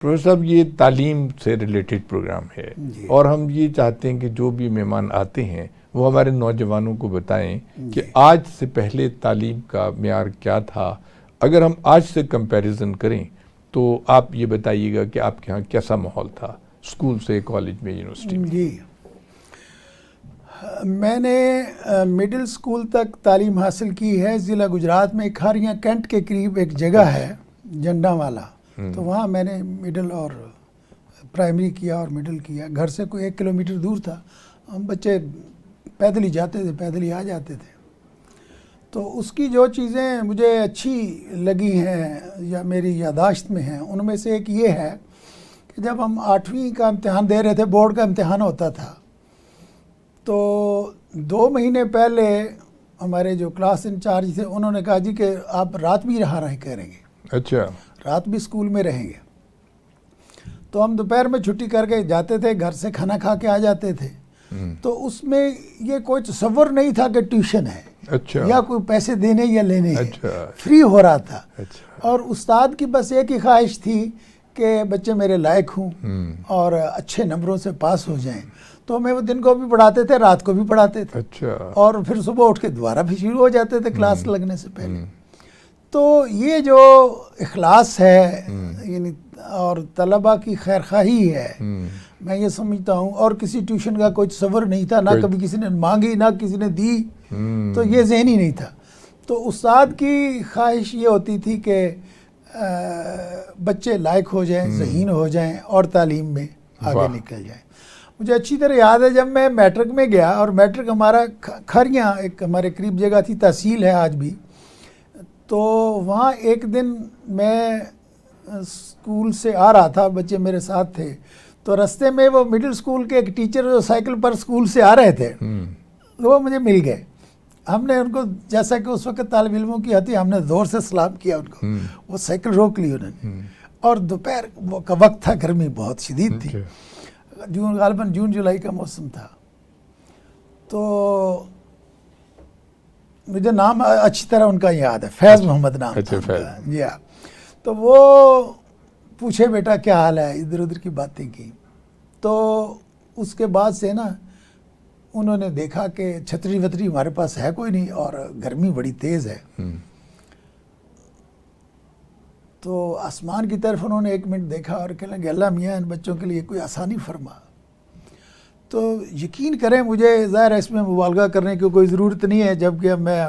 Professor صاحب یہ تعلیم سے ریلیٹڈ پروگرام ہے اور ہم یہ چاہتے ہیں کہ جو بھی مہمان آتے ہیں وہ ہمارے نوجوانوں کو بتائیں کہ آج سے پہلے تعلیم کا معیار کیا تھا. اگر ہم آج سے کمپیریزن کریں تو آپ یہ بتائیے گا کہ آپ کے ہاں کیسا ماحول تھا اسکول سے، کالج میں، یونیورسٹی میں؟ جی، میں نے مڈل اسکول تک تعلیم حاصل کی ہے ضلع گجرات میں کھاریاں کینٹ کے قریب ایک جگہ ہے جنڈا والا، تو وہاں میں نے مڈل اور پرائمری کیا اور مڈل کیا. گھر سے کوئی 1 کلومیٹر دور تھا، ہم بچے پیدل ہی جاتے تھے، پیدل ہی آ جاتے تھے. تو اس کی جو چیزیں مجھے اچھی لگی ہیں یا میری یادداشت میں ہیں، ان میں سے ایک یہ ہے کہ جب ہم 8ویں کا امتحان دے رہے تھے، بورڈ کا امتحان ہوتا تھا، تو 2 مہینے پہلے ہمارے جو کلاس انچارج تھے انہوں نے کہا جی کہ آپ رات بھی رہائی کریں گے. اچھا، رات بھی اسکول میں رہیں گے. تو ہم دوپہر میں چھٹی کر کے جاتے تھے، گھر سے کھانا کھا کے آ جاتے تھے. تو اس میں یہ کوئی تصور نہیں تھا کہ ٹیوشن ہے، اچھا، یا کوئی پیسے دینے یا لینے ہیں، اچھا، فری ہو رہا تھا. اچھا، اور استاد کی بس ایک ہی خواہش تھی کہ بچے میرے لائق ہوں اور اچھے نمبروں سے پاس ہو جائیں. تو ہمیں وہ دن کو بھی پڑھاتے تھے، رات کو بھی پڑھاتے تھے، اچھا، اور پھر صبح اٹھ کے دوبارہ بھی شروع ہو جاتے تھے کلاس لگنے سے پہلے. تو یہ جو اخلاص ہے یعنی اور طلباء کی خیرخواہی ہے، میں یہ سمجھتا ہوں، اور کسی ٹیوشن کا کوئی تصور نہیں تھا، نہ کبھی کسی نے مانگی نہ کسی نے دی، تو یہ ذہنی نہیں تھا. تو استاد کی خواہش یہ ہوتی تھی کہ بچے لائق ہو جائیں، ذہین ہو جائیں اور تعلیم میں آگے نکل جائیں. مجھے اچھی طرح یاد ہے جب میں میٹرک میں گیا، اور میٹرک ہمارا کھاریاں ایک ہمارے قریب جگہ تھی، تحصیل ہے آج بھی. تو وہاں ایک دن میں اسکول سے آ رہا تھا، بچے میرے ساتھ تھے، تو رستے میں وہ مڈل اسکول کے ایک ٹیچر جو سائیکل پر اسکول سے آ رہے تھے، وہ مجھے مل گئے. ہم نے ان کو، جیسا کہ اس وقت طالب علموں کی آتی، ہم نے زور سے سلام کیا ان کو. وہ سائیکل روک لی انہوں نے، اور دوپہر کا وقت تھا، گرمی بہت شدید تھی، غالباً جون جولائی کا موسم تھا. تو مجھے نام اچھی طرح ان کا یاد ہے، فیض محمد نام تھا ان کا. جی ہاں. تو وہ پوچھے بیٹا کیا حال ہے، ادھر ادھر کی باتیں کی. تو اس کے بعد سے نا انہوں نے دیکھا کہ چھتری وتری ہمارے پاس ہے کوئی نہیں اور گرمی بڑی تیز ہے. تو آسمان کی طرف انہوں نے 1 منٹ دیکھا اور کہنے لگے اللہ میاں ان بچوں کے لیے کوئی آسانی فرما. تو یقین کریں مجھے ظاہر ہے اس میں مبالغہ کرنے کی کوئی ضرورت نہیں ہے، جبکہ میں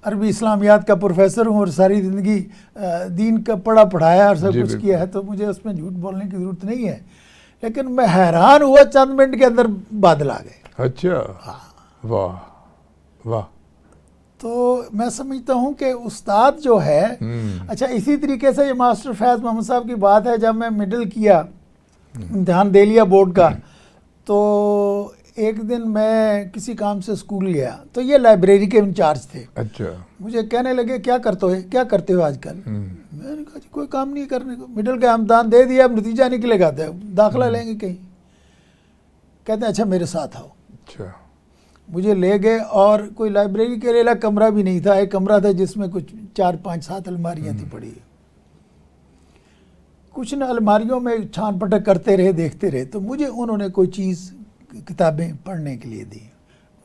عربی اسلامیات کا پروفیسر ہوں اور ساری زندگی دین کا پڑھایا اور سب کچھ کیا ہے، تو مجھے اس میں جھوٹ بولنے کی ضرورت نہیں ہے. لیکن میں حیران ہوا، چند منٹ کے اندر بادل آ گئے. اچھا، واہ واہ. تو میں سمجھتا ہوں کہ استاد جو ہے، اچھا اسی طریقے سے یہ ماسٹر فیض محمد صاحب کی بات ہے، جب میں مڈل کیا، امتحان دے لیا بورڈ کا، تو ایک دن میں کسی کام سے اسکول گیا، تو یہ لائبریری کے انچارج تھے. اچھا. مجھے کہنے لگے کیا کرتے ہو آج کل؟ میں نے کہا جی کوئی کام نہیں کرنے کو، مڈل کا امتحان دے دیا، اب نتیجہ نکلے گا تو داخلہ لیں گے کہیں. کہتے ہیں اچھا میرے ساتھ آؤ. اچھا. مجھے لے گئے، اور کوئی لائبریری کے لیے کمرہ بھی نہیں تھا، ایک کمرہ تھا جس میں کچھ 4 5 7 الماریاں تھیں پڑی. کچھ نہ الماریوں میں چھان پٹک کرتے رہے، دیکھتے رہے. تو مجھے انہوں نے کوئی چیز، کتابیں پڑھنے کے لیے دی.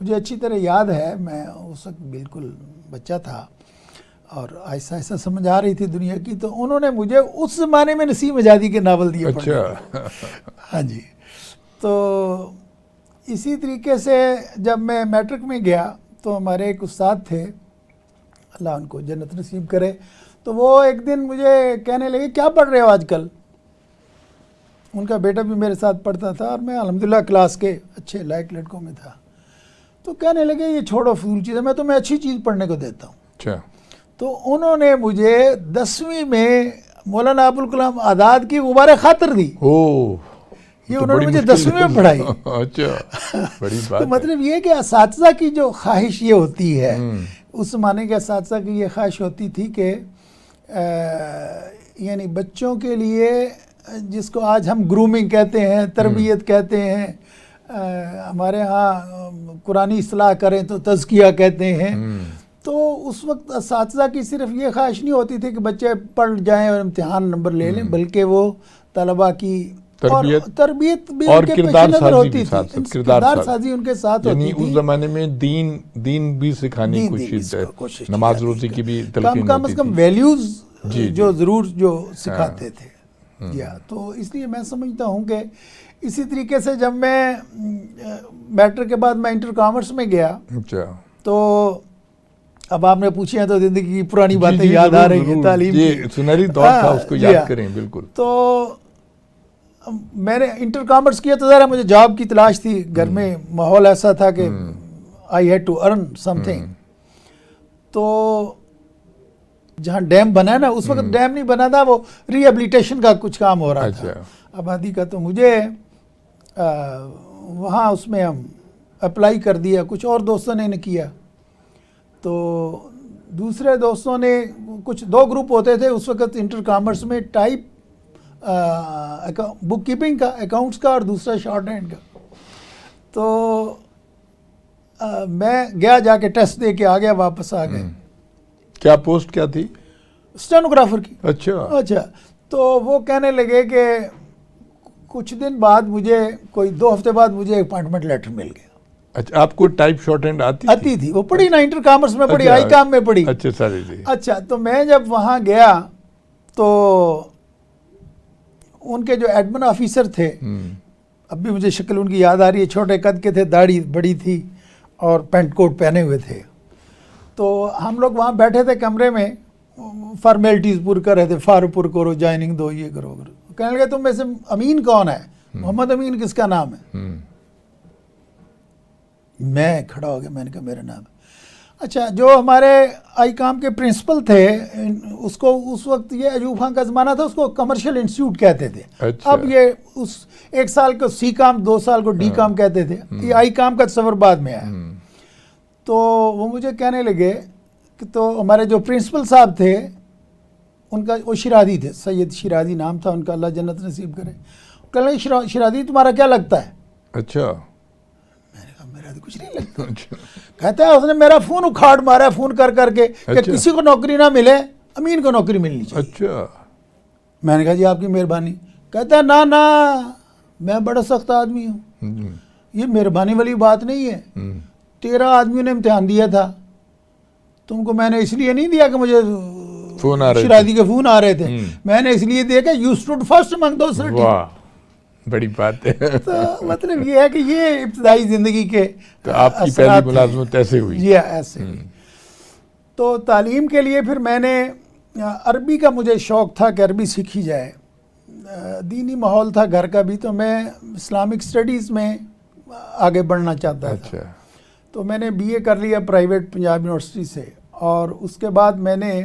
مجھے اچھی طرح یاد ہے، میں اس وقت بالکل بچہ تھا اور آہستہ آہستہ سمجھ آ رہی تھی دنیا کی. تو انہوں نے مجھے اس زمانے میں نسیم اجادی کے ناول دیے پڑھنے کے. ہاں جی. تو اسی طریقے سے جب میں میٹرک میں گیا تو ہمارے ایک استاد تھے، اللہ ان کو جنت نصیب کرے، تو وہ ایک دن مجھے کہنے لگے کیا پڑھ رہے ہو آج کل؟ ان کا بیٹا بھی میرے ساتھ پڑھتا تھا اور میں الحمدللہ کلاس کے اچھے لائق لڑکوں میں تھا. تو کہنے لگے یہ چھوڑو فضول چیزیں، میں تمہیں اچھی چیز پڑھنے کو دیتا ہوں. اچھا. تو انہوں نے مجھے 10ویں میں مولانا ابوالکلام آزاد کی غبار خاطر دی. یہ انہوں نے مجھے 10ویں میں پڑھائی. اچھا، بڑی بات. تو مطلب یہ کہ اساتذہ کی جو خواہش یہ ہوتی ہے، اس زمانے کے اساتذہ کی یہ خواہش ہوتی تھی کہ یعنی بچوں کے لیے، جس کو آج ہم گرومنگ کہتے ہیں، تربیت کہتے ہیں، ہمارے ہاں قرآنی اصطلاح کریں تو تزکیہ کہتے ہیں. تو اس وقت اساتذہ کی صرف یہ خواہش نہیں ہوتی تھی کہ بچے پڑھ جائیں اور امتحان نمبر لے لیں، بلکہ وہ طلبہ کی تربیت بھی اور ان کے کردار پیش نظر ہوتی سازی تھی، بھی کردار سازی ان کے ساتھ ہوتی یعنی تھی۔ اس زمانے میں دین بھی سکھانے کی کوشش، نماز روزے کی بھی تلقین کم ہوتی از کم تھی، ویلیوز جو ضرور جو سکھاتے تھے۔ تو اس لیے میں سمجھتا ہوں کہ اسی طریقے سے جب میں میٹرک کے بعد میں انٹر کامرس میں گیا، تو اب آپ نے پوچھی ہیں تو زندگی کی پرانی باتیں یاد آ رہی ہیں، تعلیم یہ سنہری دور تھا، اس کو یاد کریں بالکل۔ تو میں نے انٹر کامرس کیا تو ذرا مجھے جاب کی تلاش تھی، گھر میں ماحول ایسا تھا کہ آئی ہیڈ ٹو ارن سم تھنگ۔ تو جہاں ڈیم بنا ہے نا، اس وقت ڈیم نہیں بنا تھا، وہ ری ایبلیٹیشن کا کچھ کام ہو رہا تھا آبادی کا، تو مجھے وہاں اس میں ہم اپلائی کر دیا، کچھ اور دوستوں نے کیا، تو دوسرے دوستوں نے کچھ 2 گروپ ہوتے تھے اس وقت انٹر کامرس میں، ٹائپ بک کیپنگ کا، اکاؤنٹس کا، اور دوسرا شارٹ ہینڈ کا۔ تو میں گیا، جا کے ٹیسٹ دے کے آ گیا، واپس آ گئے۔ کیا پوسٹ کیا تھی؟ اسٹینوگرافر کی۔ اچھا۔ تو وہ کہنے لگے کہ کچھ دن بعد مجھے، کوئی 2 ہفتے بعد مجھے اپائنٹمنٹ لیٹر مل گیا۔ اچھا، آپ کو ٹائپ شارٹ ہینڈ آتی تھی؟ وہ پڑھی نا، انٹر کامرس میں پڑھی، آئی کام میں پڑھی۔ اچھا، تو میں جب وہاں گیا تو ان کے جو ایڈمن آفیسر تھے، اب بھی مجھے شکل ان کی یاد آ رہی ہے، چھوٹے قد کے تھے، داڑھی بڑی تھی اور پینٹ کوٹ پہنے ہوئے تھے۔ تو ہم لوگ وہاں بیٹھے تھے کمرے میں، فارمیلٹیز پور کر رہے تھے، فارم پر کرو، جوائننگ دو، یہ کرو۔ کہنے لگے تم میں سے امین کون ہے؟ محمد امین کس کا نام ہے؟ میں کھڑا ہو گیا، میں نے کہا میرا نام ہے۔ اچھا، جو ہمارے آئی کام کے پرنسپل تھے، اس کو اس وقت یہ ایوب خان کا زمانہ تھا، اس کو کمرشل انسٹیٹیوٹ کہتے تھے۔ اب یہ اس 1 سال کو سی کام، 2 سال کو ڈی کام کہتے تھے، یہ آئی کام کا تصور بعد میں آیا۔ تو وہ مجھے کہنے لگے کہ تو ہمارے جو پرنسپل صاحب تھے، ان کا وہ شیرازی تھے، سید شیرازی نام تھا ان کا، اللہ جنت نصیب کرے۔ کہنے لگے شیرازی تمہارا کیا لگتا ہے؟ اچھا، میں نے کہا میرا تو کچھ نہیں لگتا۔ کہتا ہے اس نے میرا فون اکھاڑ مارا فون کر کر کے کہ کسی کو نوکری نہ ملے، امین کو نوکری ملنی چاہیے۔ اچھا، میں نے کہا جی آپ کی مہربانی۔ کہتا ہے نا میں بڑا سخت آدمی ہوں، یہ مہربانی والی بات نہیں ہے، 13 آدمیوں نے امتحان دیا تھا، تم کو میں نے اس لیے نہیں دیا کہ مجھے شیرازی کے فون آ رہے تھے، میں نے اس لیے دیا کہ you stood first among those 30۔ واہ، بڑی بات ہے۔ تو مطلب یہ ہے کہ یہ ابتدائی زندگی کے آپ کی پہلی ملازمت ایسے ہوئی؟ جی ایسے۔ تو تعلیم کے لیے پھر میں نے، عربی کا مجھے شوق تھا کہ عربی سیکھی جائے، دینی ماحول تھا گھر کا بھی، تو میں اسلامک اسٹڈیز میں آگے بڑھنا چاہتا تھا۔ تو میں نے BA کر لیا پرائیویٹ پنجاب یونیورسٹی سے، اور اس کے بعد میں نے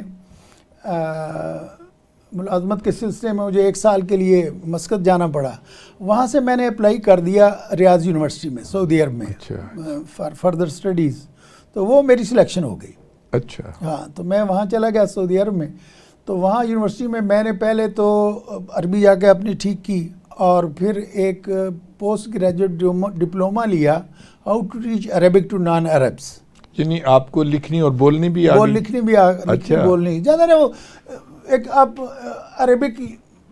ملازمت کے سلسلے میں مجھے 1 سال کے لیے مسقط جانا پڑا، وہاں سے میں نے اپلائی کر دیا ریاض یونیورسٹی میں، سعودی عرب میں، فار فردر اسٹڈیز، تو وہ میری سلیکشن ہو گئی۔ اچھا، ہاں، تو میں وہاں چلا گیا سعودی عرب میں، تو وہاں یونیورسٹی میں میں نے پہلے تو عربی جا کے اپنی ٹھیک کی، اور پھر ایک پوسٹ گریجویٹ ڈپلوما لیا، how to teach Arabic to non Arabs. یعنی آپ کو لکھنی اور بولنی بھی آ گئی؟ لکھنی بھی لکھنی بولنی زیادہ نہیں، وہ ایک آپ عربک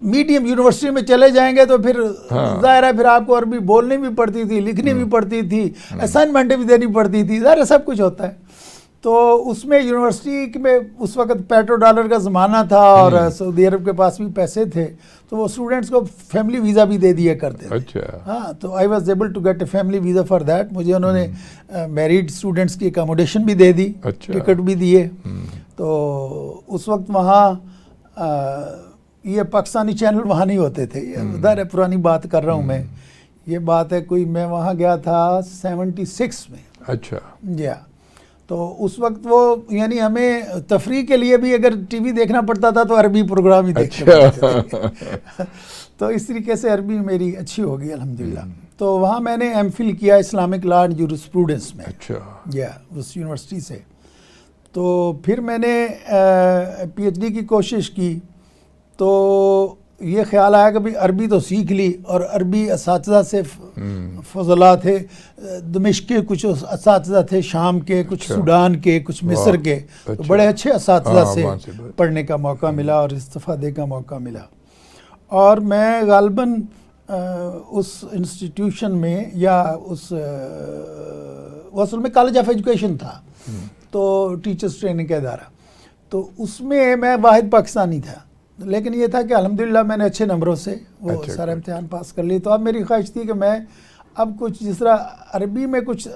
میڈیم یونیورسٹی میں چلے جائیں گے تو پھر ظاہر ہے پھر آپ کو عربی بولنی بھی پڑتی تھی، لکھنی بھی پڑتی تھی، اسائنمنٹیں بھی دینی پڑتی تھی، ظاہر سب کچھ ہوتا ہے۔ تو اس میں یونیورسٹی میں اس وقت پیٹرو ڈالر کا زمانہ تھا، اور سعودی عرب کے پاس بھی پیسے تھے، تو وہ اسٹوڈنٹس کو فیملی ویزا بھی دے دیا کرتے تھے۔ اچھا، ہاں، تو I was able to get a family visa for that, مجھے انہوں نے میریڈ اسٹوڈنٹس کی اکاموڈیشن بھی دے دی، ٹکٹ بھی دیے۔ تو اس وقت وہاں یہ پاکستانی چینل وہاں نہیں ہوتے تھے، یہ ادھر ہے، پرانی بات کر رہا ہوں میں، یہ بات ہے کوئی، میں وہاں گیا تھا 76 میں۔ اچھا، جی ہاں، تو اس وقت وہ یعنی ہمیں تفریح کے لیے بھی اگر ٹی وی دیکھنا پڑتا تھا تو عربی پروگرام ہی دیکھنا پڑتا تھا۔ تو اس طریقے سے عربی میری اچھی ہو گئی الحمدللہ۔ تو وہاں میں نے ایم فل کیا اسلامک لا اینڈ جورسپروڈنس میں، یا اس یونیورسٹی سے۔ تو پھر میں نے پی ایچ ڈی کی کوشش کی، تو یہ خیال آیا کہ بھی عربی تو سیکھ لی، اور عربی اساتذہ سے فضلاء تھے، دمشق کے کچھ اساتذہ تھے، شام کے کچھ، سوڈان کے کچھ، مصر کے، تو بڑے اچھے اساتذہ سے پڑھنے کا موقع ملا اور استفادے کا موقع ملا. اور میں غالباً اس انسٹیٹیوشن میں، یا اس وہ اصل میں کالج آف ایجوکیشن تھا، تو ٹیچرز ٹریننگ کا ادارہ، تو اس میں میں واحد پاکستانی تھا. لیکن یہ تھا کہ الحمدللہ میں نے اچھے نمبروں سے وہ سارا امتحان پاس کر لی. تو اب میری خواہش تھی کہ میں اب کچھ جس طرح عربی میں کچھ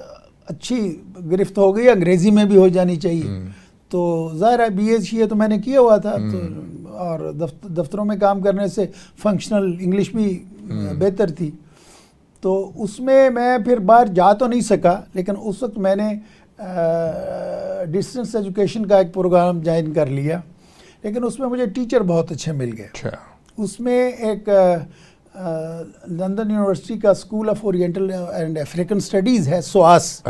اچھی گرفت ہو گئی، انگریزی میں بھی ہو جانی چاہیے. تو ظاہر ہے بی اے سی تو میں نے کیا ہوا تھا، تو اور دفتروں میں کام کرنے سے فنکشنل انگلش بھی بہتر تھی. تو اس میں پھر باہر جا تو نہیں سکا، لیکن اس وقت میں نے ڈسٹنس ایجوکیشن کا ایک پروگرام جوائن کر لیا. لیکن اس میں مجھے ٹیچر بہت اچھے مل گئے. اس میں ایک لندن یونیورسٹی کا school of oriental and African studies ہے، سواس.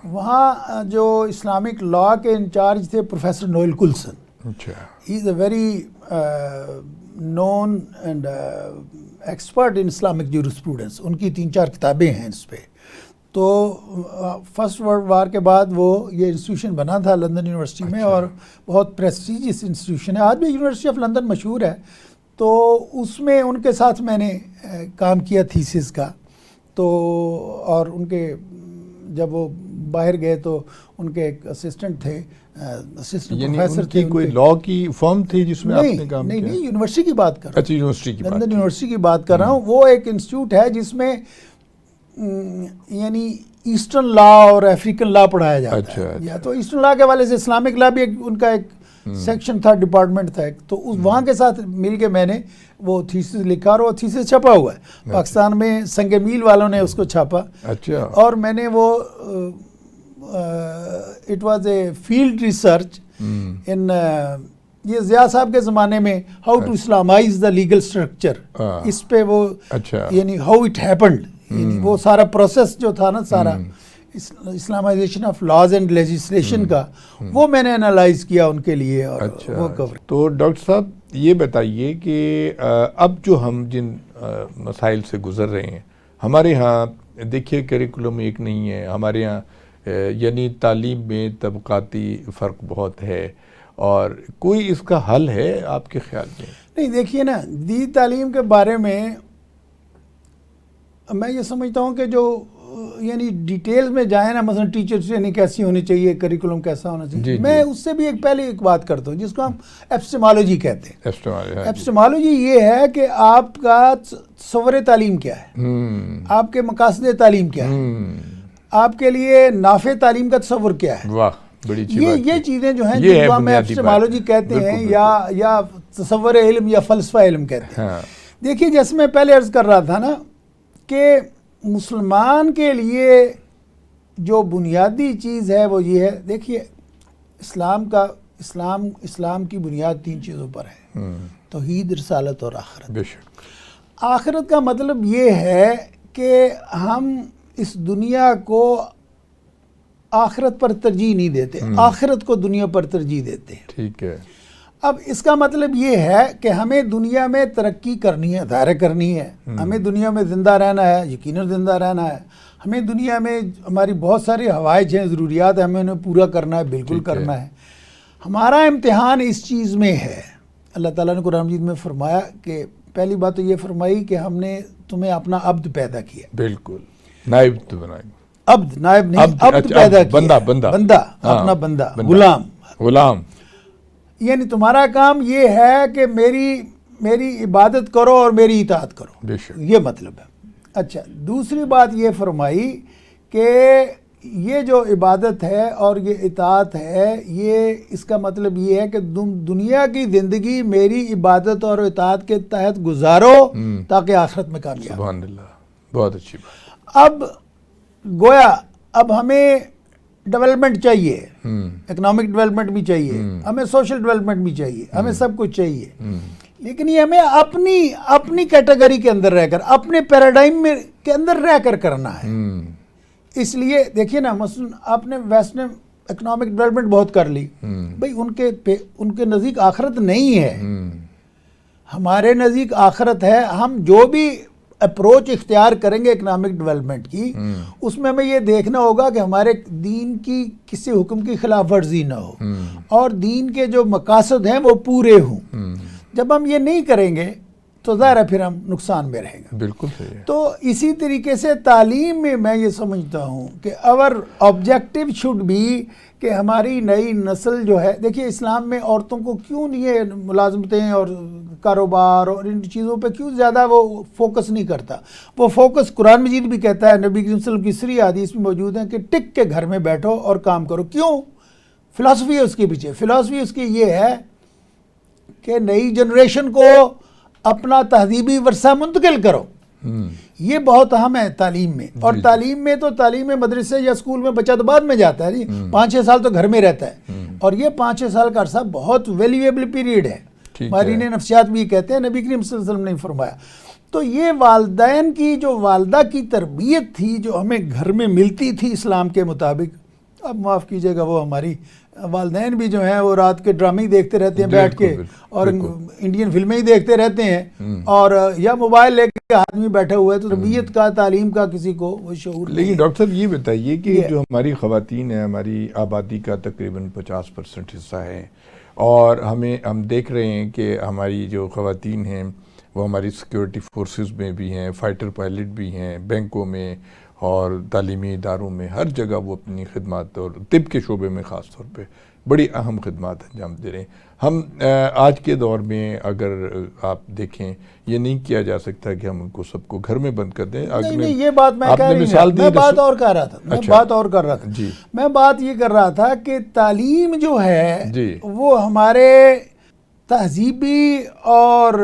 وہاں جو اسلامک لا کے انچارج تھے professor Noel Coulson. He is a very known and expert in Islamic jurisprudence. ان کی 3-4 کتابیں ہیں اس پہ. تو فرسٹ ورلڈ وار کے بعد وہ یہ انسٹیٹیوشن بنا تھا لندن یونیورسٹی میں، اور بہت پریسٹیجیس انسٹیٹیوشن ہے، آج بھی یونیورسٹی آف لندن مشہور ہے. تو اس میں ان کے ساتھ میں نے کام کیا تھیسس کا. تو اور ان کے جب وہ باہر گئے تو ان کے ایک اسسٹنٹ تھے، اسسٹنٹ پروفیسر تھے. کوئی لا کی فرم تھی جس میں آپ نے کام کیا؟ نہیں، یونیورسٹی کی بات کر رہا ہوں. اچھا، یونیورسٹی کی بات، لندن یونیورسٹی کی بات کر رہا ہوں. وہ ایک انسٹیٹیوٹ ہے جس میں یعنی ایسٹرن لا اور افریقن لا پڑھایا جاتا ہے. یا تو ایسٹرن لا کے حوالے سے اسلامک لا بھی ان کا ایک سیکشن تھا، ڈپارٹمنٹ تھا ایک. تو وہاں کے ساتھ مل کے میں نے وہ تھیسس لکھا، اور وہ تھیسس چھپا ہوا ہے پاکستان میں. سنگ میل والوں نے اس کو چھاپا. اور میں نے وہ it was a field research in یہ ضیاء صاحب کے زمانے میں، how to Islamise the legal structure. اس پہ وہ یعنی ہاؤ اٹ ہیپنڈ، یعنی وہ سارا پروسیس جو تھا نا، سارا Islamisation of laws and legislation کا، وہ میں نے انالائز کیا ان کے لیے. اور وہ کور. تو ڈاکٹر صاحب یہ بتائیے کہ اب جو ہم جن مسائل سے گزر رہے ہیں، ہمارے ہاں دیکھیے کریکولم ایک نہیں ہے ہمارے ہاں، یعنی تعلیم میں طبقاتی فرق بہت ہے، اور کوئی اس کا حل ہے آپ کے خیال میں؟ نہیں، دیکھیے نا، جدید تعلیم کے بارے میں میں یہ سمجھتا ہوں کہ جو یعنی ڈیٹیلز میں جائیں نا، مثلا ٹیچر ٹریننگ کیسی ہونی چاہیے، کریکولم کیسا ہونا چاہیے، میں اس سے بھی ایک بات کرتا ہوں جس کو ہم ایپسٹیمالوجی کہتے ہیں. ایپسٹیمالوجی یہ ہے کہ آپ کا تصور تعلیم کیا ہے، آپ کے مقاصد تعلیم کیا ہے، آپ کے لیے نافع تعلیم کا تصور کیا ہے. واہ، بڑی یہ چیزیں جو ہیں جن کو ہم ایپسٹیمالوجی کہتے ہیں، یا تصور علم یا فلسفہ علم کہتے ہیں. دیکھیے، جیسے میں پہلے عرض کر رہا تھا نا کہ مسلمان کے لیے جو بنیادی چیز ہے وہ یہ ہے. دیکھیے، اسلام کی بنیاد 3 چیزوں پر ہے: توحید، رسالت اور آخرت. بے شک. آخرت کا مطلب یہ ہے کہ ہم اس دنیا کو آخرت پر ترجیح نہیں دیتے، آخرت کو دنیا پر ترجیح دیتے ہیں. ٹھیک ہے. اب اس کا مطلب یہ ہے کہ ہمیں دنیا میں ترقی کرنی ہے، دائرہ کرنی ہے. ہمیں دنیا میں زندہ رہنا ہے، یقیناً زندہ رہنا ہے. ہمیں دنیا میں ہماری بہت ساری حوائج ہیں، ضروریات ہیں، ہمیں انہیں پورا کرنا ہے، بالکل کرنا ہے. ہمارا امتحان اس چیز میں ہے. اللہ تعالیٰ نے قرآن مجید میں فرمایا کہ پہلی بات تو یہ فرمائی کہ ہم نے تمہیں اپنا عبد پیدا کیا. بالکل. نائب تو بنائیں. عبد، نائب نہیں، عبد پیدا کیا. بندہ، اپنا بندہ، غلام. یعنی تمہارا کام یہ ہے کہ میری عبادت کرو اور میری اطاعت کرو. یہ مطلب ہے. اچھا، دوسری بات یہ فرمائی کہ یہ جو عبادت ہے اور یہ اطاعت ہے، یہ اس کا مطلب یہ ہے کہ دنیا کی زندگی میری عبادت اور اطاعت کے تحت گزارو تاکہ آخرت میں کامیاب. سبحان اللہ، بہت اچھی بات. اب گویا اب ہمیں ڈیولپمنٹ چاہیے، اکنامک ڈیولپمنٹ بھی چاہیے، ہمیں سوشل ڈیولپمنٹ بھی چاہیے، ہمیں سب کچھ چاہیے. لیکن یہ ہمیں اپنی کیٹیگری کے اندر رہ کر، اپنے پیراڈائم میں کے اندر رہ کر کرنا ہے. اس لیے دیکھیے نا، مثلا آپ نے ویسٹ نے اکنامک ڈیولپمنٹ بہت کر لی، بھئی ان کے نزدیک آخرت نہیں ہے. ہمارے نزدیک آخرت ہے. ہم جو بھی اپروچ اختیار کریں گے اکنامک ڈیولپمنٹ کی اس میں ہمیں یہ دیکھنا ہوگا کہ ہمارے دین کی کسی حکم کی خلاف ورزی نہ ہو اور دین کے جو مقاصد ہیں وہ پورے ہوں. جب ہم یہ نہیں کریں گے تو ظاہر ہے پھر ہم نقصان میں رہیں گے. بالکل صحیح ہے. تو اسی طریقے سے تعلیم میں یہ سمجھتا ہوں کہ اور آبجیکٹو شوڈ بی کہ ہماری نئی نسل جو ہے, دیکھیے اسلام میں عورتوں کو کیوں نہیں ہے ملازمتیں اور کاروبار اور ان چیزوں پہ کیوں زیادہ وہ فوکس نہیں کرتا. وہ فوکس قرآن مجید بھی کہتا ہے, نبی کریم صلی اللہ علیہ وسلم کی صحیح حدیث میں موجود ہیں کہ ٹک کے گھر میں بیٹھو اور کام کرو. کیوں؟ فلاسفی ہے اس کے پیچھے. فلاسفی اس کی یہ ہے کہ نئی جنریشن کو اپنا تہذیبی ورثہ منتقل کرو. یہ بہت اہم ہے تعلیم میں. اور تعلیم میں تو تعلیم مدرسے یا اسکول میں بچہ تو بعد میں جاتا ہے جی, 5-6 سال تو گھر میں رہتا ہے. اور یہ 5-6 سال کا عرصہ بہت ویلیویبل پیریڈ ہے. ماہرین نفسیات بھی کہتے ہیں, نبی کریم صلی اللہ علیہ وسلم نے فرمایا. تو یہ والدین کی جو والدہ کی تربیت تھی جو ہمیں گھر میں ملتی تھی اسلام کے مطابق, اب معاف کیجئے گا وہ ہماری والدین بھی جو ہیں وہ رات کے ڈرامے ہی دیکھتے رہتے ہیں بیٹھ کے اور انڈین فلمیں ہی دیکھتے رہتے ہیں اور یا موبائل لے کے ہاتھ میں بیٹھے ہوئے, تو تربیت کا تعلیم کا کسی کو وہ شعور نہیں. لیکن ڈاکٹر صاحب یہ بتائیے کہ جو ہماری خواتین ہیں, ہماری آبادی کا تقریباً 50% حصہ ہے, اور ہم دیکھ رہے ہیں کہ ہماری جو خواتین ہیں وہ ہماری سیکیورٹی فورسز میں بھی ہیں, فائٹر پائلٹ بھی ہیں, بینکوں میں اور تعلیمی اداروں میں, ہر جگہ وہ اپنی خدمات اور طب کے شعبے میں خاص طور پہ بڑی اہم خدمات انجام دے رہے ہیں. ہم آج کے دور میں اگر آپ دیکھیں یہ نہیں کیا جا سکتا کہ ہم ان کو سب کو گھر میں بند کر دیں. نہیں, یہ بات میں کہہ رہی ہوں, میں بات اور کر رہا تھا, میں بات یہ کر رہا تھا کہ تعلیم جو ہے وہ ہمارے تہذیبی اور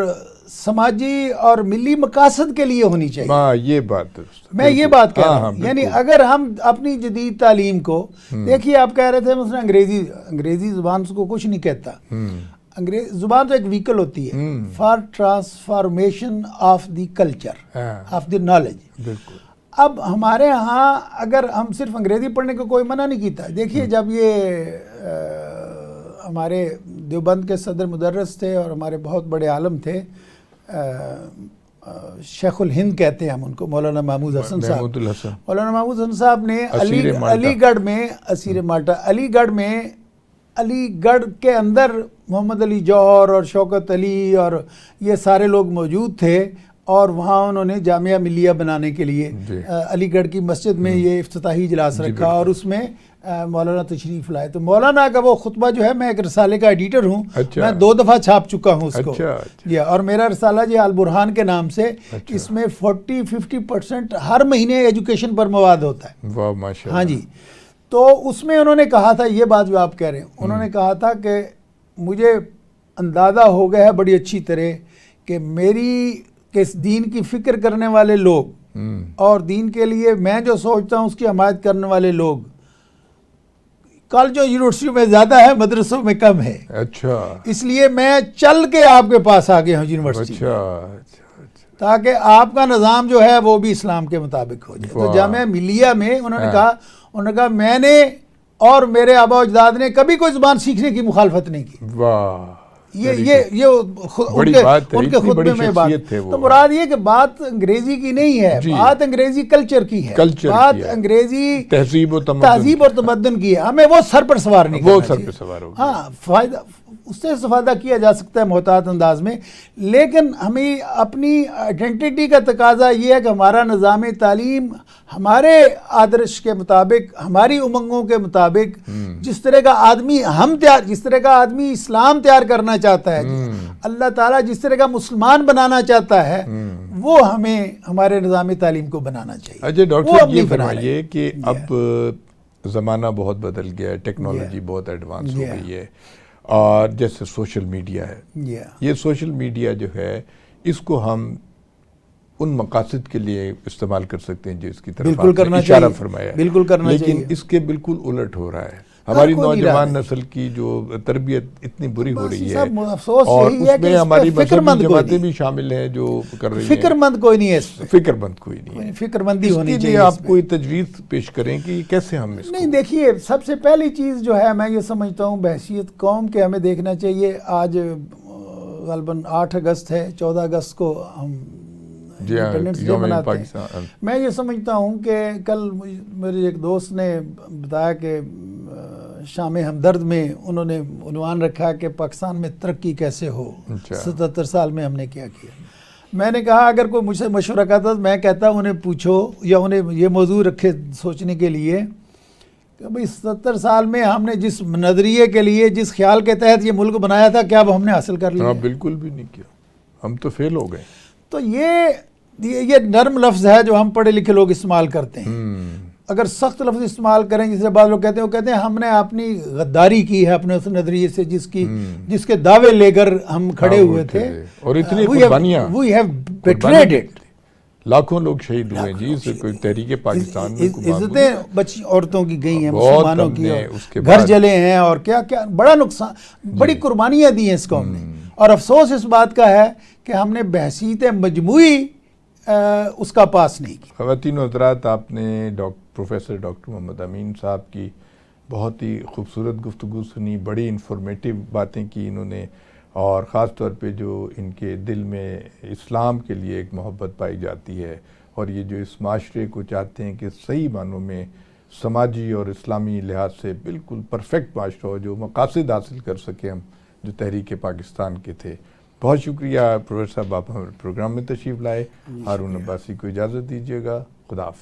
سماجی اور ملی مقاصد کے لیے ہونی چاہیے. یہ بات میں یہ بات کہہ رہا ہوں. یعنی اگر ہم اپنی جدید تعلیم کو دیکھیے, آپ کہہ رہے تھے مثلا انگریزی زبان کو کچھ نہیں کہتا. انگریزی زبان تو ایک ویکل ہوتی ہے for transformation of the culture of the knowledge. اب ہمارے ہاں اگر ہم صرف انگریزی پڑھنے کو کوئی منع نہیں کیتا. دیکھیے جب یہ ہمارے دیوبند کے صدر مدرس تھے اور ہمارے بہت بڑے عالم تھے, شیخ الہند کہتے ہیں ہم ان کو, مولانا محمود حسن صاحب. مولانا محمود حسن صاحب نے علی گڑھ میں اسیر مالٹا, علی گڑھ کے اندر محمد علی جوہر اور شوکت علی اور یہ سارے لوگ موجود تھے, اور وہاں انہوں نے جامعہ ملیہ بنانے کے لیے علی گڑھ کی مسجد میں یہ افتتاحی اجلاس رکھا اور اس میں مولانا تشریف لائے. تو مولانا کا وہ خطبہ جو ہے, میں ایک رسالے کا ایڈیٹر ہوں, میں 2 دفعہ چھاپ چکا ہوں اس کو, اور میرا رسالہ جو البرہان کے نام سے, اس میں 40-50% ہر مہینے ایجوکیشن پر مواد ہوتا ہے. ہاں جی. تو اس میں انہوں نے کہا تھا یہ بات جو آپ کہہ رہے ہیں, انہوں نے کہا تھا کہ مجھے اندازہ ہو گیا ہے بڑی اچھی طرح کہ اس دین کی فکر کرنے والے لوگ اور دین کے لیے میں جو سوچتا ہوں اس کی حمایت کرنے والے لوگ کالجوں یونیورسٹیوں میں زیادہ ہے, مدرسوں میں کم ہے. اچھا. اس لیے میں چل کے آپ کے پاس آ گیا ہوں یونیورسٹی, تاکہ آپ کا نظام جو ہے وہ بھی اسلام کے مطابق ہو جائے. تو جامعہ ملیہ میں انہوں نے کہا میں نے اور میرے آبا و اجداد نے کبھی کوئی زبان سیکھنے کی مخالفت نہیں کی. یہ ان کے خطبے میں بات. تو مراد یہ کہ بات انگریزی کی نہیں ہے, بات انگریزی کلچر کی ہے, بات انگریزی تہذیب اور تمدن کی ہے. ہمیں وہ سر پر سوار نہیں کرنا چاہیے. ہاں, فائدہ اس سے استفادہ کیا جا سکتا ہے محتاط انداز میں, لیکن ہمیں اپنی آئیڈینٹی کا تقاضا یہ ہے کہ ہمارا نظام تعلیم ہمارے آدرش کے مطابق, ہماری امنگوں کے مطابق, جس طرح کا آدمی اسلام تیار کرنا چاہتا ہے, اللہ تعالیٰ جس طرح کا مسلمان بنانا چاہتا ہے, وہ ہمیں ہمارے نظام تعلیم کو بنانا چاہیے. اچھا ڈاکٹر صاحب یہ فرمائیے کہ اب زمانہ بہت بدل گیا ہے, ٹیکنالوجی بہت ایڈوانس ہو گئی ہے, اور جیسے سوشل میڈیا ہے, یہ سوشل میڈیا جو ہے اس کو ہم ان مقاصد کے لیے استعمال کر سکتے ہیں جو اس کی طرف اشارہ فرمایا, لیکن اس کے بالکل الٹ ہو رہا ہے. ہماری نوجوان نسل کی جو تربیت اتنی بری ہو رہی ہے, اور اس میں ہماری مذہبی جماعتیں بھی شامل ہیں جو کر رہی ہیں. فکر مند کوئی نہیں ہے, فکر مندی ہونی چاہیے. آپ کوئی تجویز پیش کریں کہ کیسے ہم اس نہیں. دیکھیے, سب سے پہلی چیز جو ہے میں یہ سمجھتا ہوں بحیثیت قوم کے ہمیں دیکھنا چاہیے. آج غالباً 8 اگست ہے، 14 اگست کو ہم جی ہاں، انڈیپینڈنس ڈے یوم مناتے پاکستان۔ ہیں۔ میں یہ سمجھتا ہوں کہ کل میرے ایک دوست نے بتایا کہ شام ہمدرد میں انہوں نے عنوان رکھا کہ پاکستان میں ترقی کیسے ہو، 77 سال میں ہم نے کیا کیا۔ میں نے کہا اگر کوئی مجھ سے مشورہ کرتا تو میں کہتا انہیں پوچھو یا انہیں یہ موضوع رکھے سوچنے کے لیے کہ بھئی 77 سال میں ہم نے جس نظریے کے لیے، جس خیال کے تحت یہ ملک بنایا تھا، کیا وہ ہم نے حاصل کر لیا؟ ہاں بالکل بھی نہیں کیا، ہم تو فیل ہو گئے۔ تو یہ نرم لفظ ہے جو ہم پڑھے لکھے لوگ استعمال کرتے ہیں۔ اگر سخت لفظ استعمال کریں جسے بعض لوگ کہتے ہیں، وہ کہتے ہیں ہم نے اپنی غداری کی ہے اپنے اس نظریے سے جس کے دعوے لے کر ہم کھڑے ہوئے تھے، اور اتنی قربانیاں، we have betrayed it۔ لاکھوں لوگ شہید ہوئے جی، اس سے کوئی تحریک پاکستان میں عزتیں بچی عورتوں کی گئی ہیں، بہت مسلمانوں ہم کی، نے اس کے گھر بعد جلے ہیں، اور کیا کیا بڑا نقصان، بڑی قربانیاں دی ہیں اس قوم نے۔ اور افسوس اس بات کا ہے کہ ہم نے بحثیت مجموعی اس کا پاس نہیں کی۔ خواتین و حضرات، آپ نے پروفیسر ڈاکٹر محمد امین صاحب کی بہت ہی خوبصورت گفتگو سنی، بڑی انفارمیٹیو باتیں کی انہوں نے، اور خاص طور پہ جو ان کے دل میں اسلام کے لیے ایک محبت پائی جاتی ہے، اور یہ جو اس معاشرے کو چاہتے ہیں کہ صحیح معنوں میں سماجی اور اسلامی لحاظ سے بالکل پرفیکٹ معاشرہ ہو، جو مقاصد حاصل کر سکے ہم جو تحریک پاکستان کے تھے۔ بہت شکریہ پروفیسر صاحب، آپ ہمارے پروگرام میں تشریف لائے۔ ہارون عباسی کو اجازت دیجیے گا، خدا حافظ۔